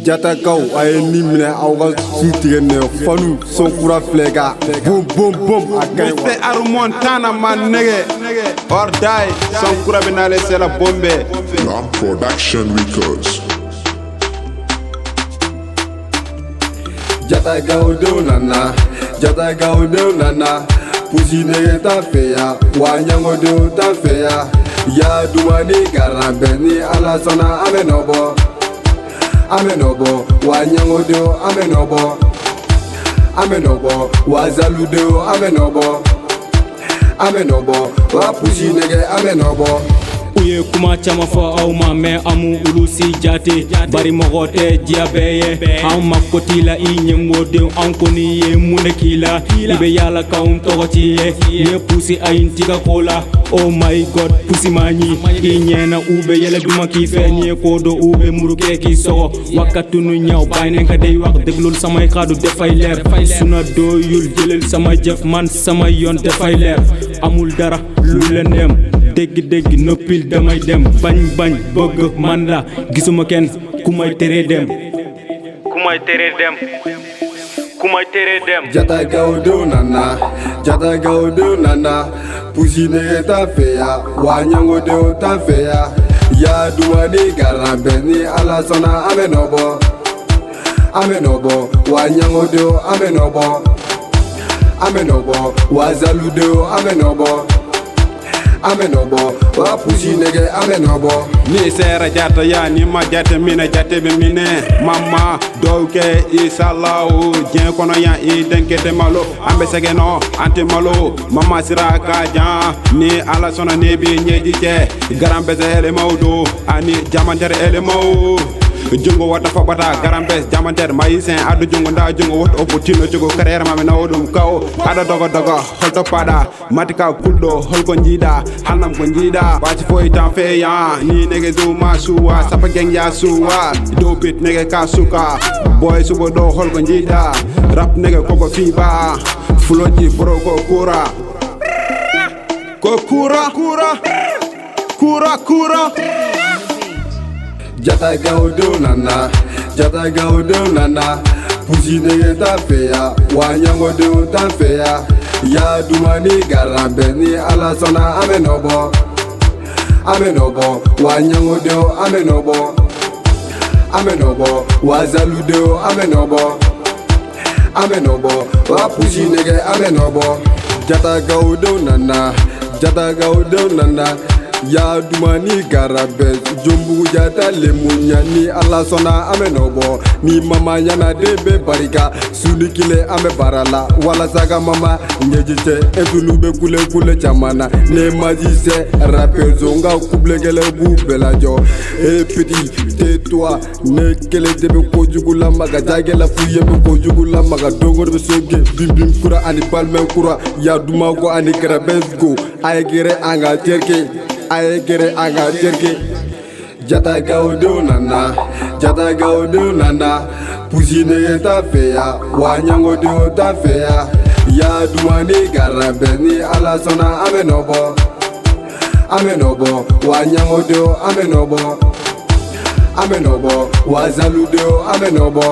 Jatakaw a ye ni minɛ aw ka su tigɛ nɛ fanu Sonkura filɛ ka bom bom bom a kaɲi wa. Mr. Arumontana ma nigga or die. Sonkura bɛn'ale se la bombe. Lam Production Records. Jatakaw denw nana, Jatakaw denw nana, pusi nege t'an fɛ yan, wa ɲɛngo denw t'an fɛ yan. Ya dumani garan bɛɛ ni Ala sɔnna an bɛ nɔ bɔ. An bɛ nɔ bɔ, wa ɲɛngo denw an bɛ nɔ bɔ. An bɛ nɔ bɔ, wa zalu denw an bɛ nɔ bɔ. An bɛ nɔ bɔ, wa pusi nege an bɛ nɔ bɔ. U ye kuma caman fɔ aw ma mɛ an m'u olu si jate bari mɔgɔ tɛ diya bɛɛ ye an ma ko t'i la i ɲɛmɔgɔdenw an kɔni ye mun de k'i la i bɛ yaala k'anw tɔgɔ t'i ye n'i ye pusi a ye n tiga ko la oh my god pusi ma ɲi i ɲɛna u bɛ yɛlɛ duman k'i fɛ n'i ye ko dɔ u bɛ muru kɛ k'i sɔgɔ wakatunu ɲaw bayinen ka de wak deglul sama i ka do defay leer suna doyul jëlel sama jëf man sama yoon defay leer amul dara lu leen dem dégg noppil damay dem bañ bëgg man la gisuma kenn ku may tere dem Jatakaw denw nana, Jatakaw denw nana, pusi nege t'an fɛ yan, wa ɲɛngo denw t'an fɛ yan. Ya dumani garan bɛɛ ni Ala sɔnna an bɛ nɔ bɔ. An bɛ nɔ bɔ, wa ɲɛngo denw an bɛ nɔ bɔ. An bɛ nɔ bɔ, wa zalu denw an bɛ nɔ bɔ. An bɛ nɔ bɔ, wa pusi nege an bɛ nɔ bɔ. Ni sera jata ya ni ma jate minɛ jate bɛ minɛ mama dɔw kɛ inshallah diɲɛ kɔnɔ yan i denkɛ tɛ malo an bɛ sɛgɛn nɔ an tɛ malo mama sira ka jan ni Ala sɔnna ne bɛ ɲɛji cɛ garan bɛ se ɛlɛmaw don ani jamantɛrɛ ɛlɛmaw jungo wata fabata garan bes jamantɛrɛ mayisɛn adu jungo nda jungo wot opportunity jogo carrière ma mena odum kaw ada dogo holto pada matika kuldo holko njida hanam ko njida wati foy tan fe ya ni nege zuma suwa sapa geng ya suwa do bit nege ka suka boy subo do holko njida rap nege koko fiba floji bro ko kura Jatakaw denw nana, Jatakaw denw nana, pusi nege t'an fɛ yan, wa ɲɛngo denw t'an fɛ yan. Ya dumani garan bɛɛ ni Ala sɔnna an bɛ nɔ bɔ. An bɛ nɔ bɔ, wa ɲɛngo denw an bɛ nɔ bɔ. An bɛ nɔ bɔ, wa zalu denw an bɛ nɔ bɔ. An bɛ nɔ bɔ, wa pusi nege an bɛ nɔ bɔ. Jatakaw denw nana, Jatakaw denw nana, ya dumani garan bɛɛ jombugu jata lemunya ni Ala sɔnna an bɛ nɔ bɔ. Ni mama ɲana den bɛ barika suni kile an bɛ baara la walasa ka mama ɲɛji cɛ ɛtulu bɛ kule caman na ne magicien rappeur zonga kubilekɛlɛ b'u bɛɛ lajɔ e petit tais-toi ne kelen de bɛ kojugu lamaga jagɛla fu ye bɛ kojugu lamaga dongo de bɛ soge bim kura ani balimɛ kura ya dumago ani kɛrɛbɛsgo a ye gɛrɛ an ka terike a ye gɛrɛ an ka terike. Jatakaw denw nana, Jatakaw denw nana, pusi nege t'an fɛ yan, wa ɲɛngo denw t'an fɛ yan. Ya dumani garan bɛɛ ni Ala sɔnna an bɛ nɔ bɔ. An bɛ nɔ bɔ, wa ɲɛngo denw an bɛ nɔ bɔ. An bɛ nɔ bɔ, wa zalu denw an bɛ nɔ bɔ.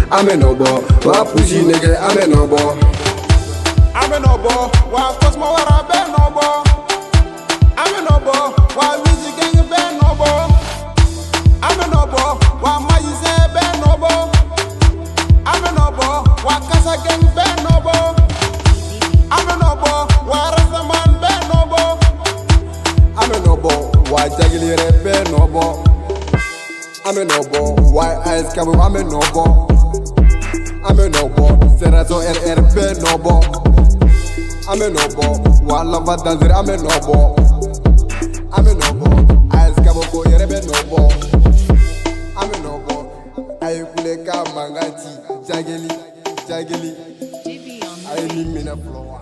An bɛ nɔ bɔ, wa pusi nege an bɛ nɔ bɔ. An bɛ nɔ bɔ, wa Kosmo Wara bɛ nɔ bɔ. An bɛ nɔ bɔ, wa Wizi Gang bɛ nɔ bɔ. An bɛ nɔ bɔ, wa Magicien bɛ nɔ bɔ. An bɛ nɔ bɔ, wa Kasa Gang bɛ nɔ bɔ. An bɛ nɔ bɔ, wa Rastaman bɛ nɔ bɔ. An bɛ nɔ bɔ, wa Jagili yɛrɛ bɛ nɔ bɔ. An bɛ nɔ bɔ, wa AS Kabo an bɛ nɔ bɔ. An bɛ nɔ bɔ, Génération RR bɛ nɔ bɔ. An bɛ nɔ bɔ, wa Lava Danzere an bɛ nɔ bɔ. An bɛ nɔ bɔ, AS Kabo ko yɛrɛ bɛ nɔ bɔ. An bɛ nɔ bɔ, a ye kule ka mankan ci Jagili a ye nin minɛ fɔlɔ.